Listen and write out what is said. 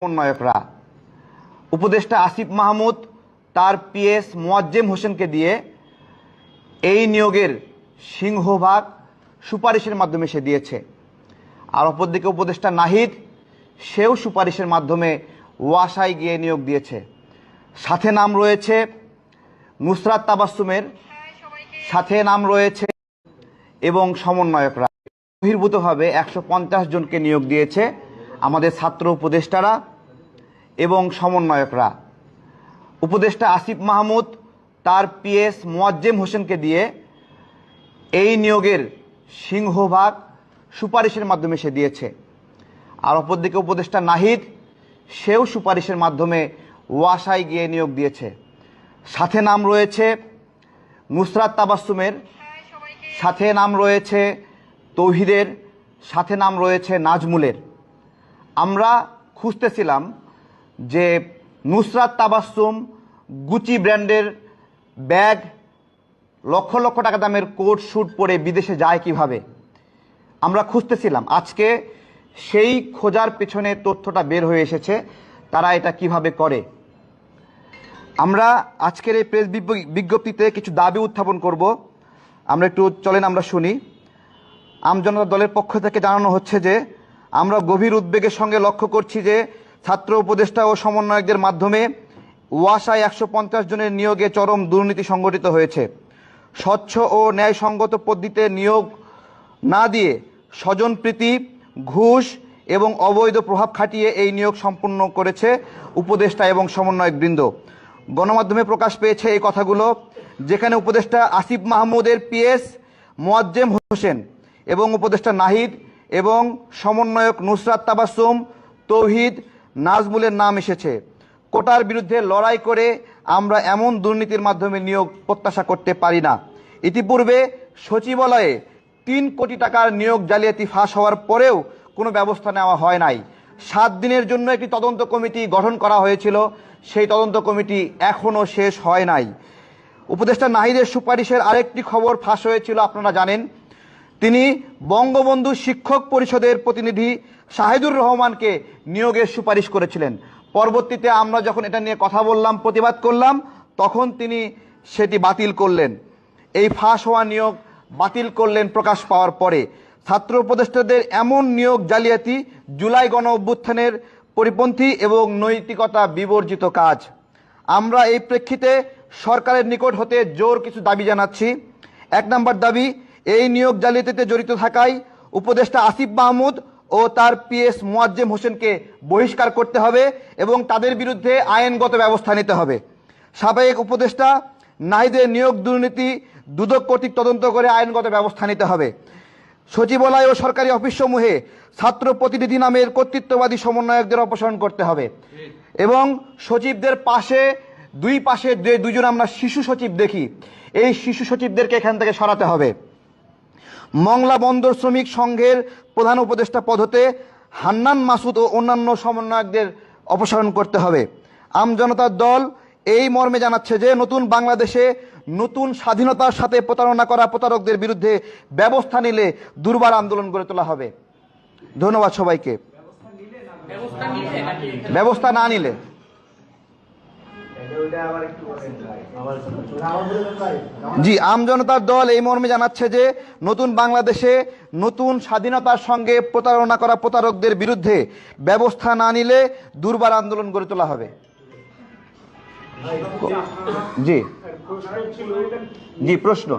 সমন্বয়করা উপদেষ্টা আসিফ মাহমুদ তার পিএস মোয়াজ্জেম হোসেনকে দিয়ে এই নিয়োগের সিংহভাগ সুপারিশের মাধ্যমে সে দিয়েছে। আর অপরদিকে উপদেষ্টা নাহিদ সেও সুপারিশের মাধ্যমে ওয়াসায় গিয়ে নিয়োগ দিয়েছে। সাথে নাম রয়েছে নুসরাত তাবাসসুমের, সাথে নাম রয়েছে এবং সমন্বয়করা বহির্ভূতভাবে 150 জনকে নিয়োগ দিয়েছে আমাদের ছাত্র উপদেষ্টারা এবং সমন্বয়করা। উপদেষ্টা আসিফ মাহমুদ তার পিএস মোয়াজ্জেম হোসেনকে দিয়ে এই নিয়োগের সিংহভাগ সুপারিশের মাধ্যমে সে দিয়েছে। আর অপরদিকে উপদেষ্টা নাহিদ সেও সুপারিশের মাধ্যমে ওয়াসায় গিয়ে নিয়োগ দিয়েছে। সাথে নাম রয়েছে নুসরাত তাবাসসুমের, সাথে নাম রয়েছে তৌহিদের, সাথে নাম রয়েছে নাজমুলের। আমরা খুঁজতেছিলাম যে নুসরাত তাবাসসুম গুচি ব্র্যান্ডের ব্যাগ, লক্ষ লক্ষ টাকা দামের কোট স্যুট পরে বিদেশে যায় কিভাবে। আমরা খুঁজতেছিলাম, আজকে সেই খোঁজার পেছনে তথ্যটা বের হয়ে এসেছে, তারা এটা কিভাবে করে। আমরা আজকের এই প্রেস বিজ্ঞপ্তিতে কিছু দাবি উত্থাপন করব। আমরা একটু চলেন আমরা শুনি। আমজনতা দলের পক্ষ থেকে জানানো হচ্ছে যে আমরা গভীর উদ্বেগের সঙ্গে লক্ষ্য করছি যে ছাত্র উপদেষ্টা ও সমন্বয়কদের মাধ্যমে ওয়াসায় 150 জনের নিয়োগে চরম দুর্নীতি সংগঠিত হয়েছে। স্বচ্ছ ও ন্যায়সঙ্গত পদ্ধতিতে নিয়োগ না দিয়ে স্বজনপ্রীতি, ঘুষ এবং অবৈধ প্রভাব খাটিয়ে এই নিয়োগ সম্পন্ন করেছে উপদেষ্টা এবং সমন্বয়কবৃন্দ। গণমাধ্যমে প্রকাশ পেয়েছে এই কথাগুলো, যেখানে উপদেষ্টা আসিফ মাহমুদের পিএস মোয়াজ্জেম হোসেন এবং উপদেষ্টা নাহিদ এবং সমন্বয়ক নুসরাত তাবাসসুম, তৌহিদ, নাজমুলের নাম এসেছে। কোটার বিরুদ্ধে লড়াই করে আমরা এমন দুর্নীতির মাধ্যমে নিয়োগ প্রত্যাশা করতে পারি না। ইতিপূর্বে সচিবালয়ে 3 কোটি টাকার নিয়োগ জালিয়াতি ফাঁস হওয়ার পরেও কোনো ব্যবস্থা নেওয়া হয় নাই। 7 দিনের জন্য একটি তদন্ত কমিটি গঠন করা হয়েছিল, সেই তদন্ত কমিটি এখনও শেষ হয় নাই। উপদেষ্টা নাহিদের সুপারিশের আরেকটি খবর ফাঁস হয়েছিল, আপনারা জানেন। তিনি বঙ্গবন্ধু শিক্ষক পরিষদের প্রতিনিধি শাহিদুর রহমানকে নিয়োগের সুপারিশ করেছিলেন। পরবর্তীতে আমরা যখন এটা নিয়ে কথা বললাম, প্রতিবাদ করলাম, তখন তিনি সেটি বাতিল করলেন। এই ফাঁস হওয়া নিয়োগ বাতিল করলেন প্রকাশ পাওয়ার পরে। ছাত্র উপদেষ্টাদের এমন নিয়োগ জালিয়াতি জুলাই গণ অভ্যুত্থানের পরিপন্থী এবং নৈতিকতা বিবর্জিত কাজ। আমরা এই প্রেক্ষিতে সরকারের নিকট হতে জোর কিছু দাবি জানাচ্ছি। 1 নম্বর দাবি, এই নিয়োগ জালিয়াতিতে জড়িত থাকায় উপদেষ্টা আসিফ মাহমুদ ও তার পিএস মোয়াজ্জেম হোসেনকে বহিষ্কার করতে হবে এবং তাদের বিরুদ্ধে আইনগত ব্যবস্থা নিতে হবে। সাবেক উপদেষ্টা নাহিদের নিয়োগ দুর্নীতি দুদক কর্তৃক তদন্ত করে আইনগত ব্যবস্থা নিতে হবে। সচিবালয় ও সরকারি অফিসসমূহে ছাত্র প্রতিনিধি নামের কর্তৃত্ববাদী সমন্বয়কদের অপসারণ করতে হবে এবং সচিবদের পাশে দুই পাশে যে দুজন আমরা শিশু সচিব দেখি, এই শিশু সচিবদেরকে এখান থেকে সরাতে হবে। মংলা বন্দর শ্রমিক সংঘের প্রধান উপদেষ্টা পদ হতে হান্নান মাসুদ ও অন্যান্য সমন্বয়কদের অপসারণ করতে হবে। আমজনতার দল এই মর্মে জানাচ্ছে যে নতুন বাংলাদেশে নতুন স্বাধীনতার সাথে প্রতারণা করা প্রতারকদের বিরুদ্ধে ব্যবস্থা নিলে দুর্বার আন্দোলন গড়ে তোলা হবে। ধন্যবাদ সবাইকে। ব্যবস্থা না নিলে জি, আমজনতার দল এই মর্মে জানাচ্ছে যে নতুন বাংলাদেশে নতুন স্বাধীনতার সঙ্গে প্রতারণা করা প্রতারকদের বিরুদ্ধে ব্যবস্থা না নিলে দুর্বার আন্দোলন গড়ে তোলা হবে। জি জি, প্রশ্ন।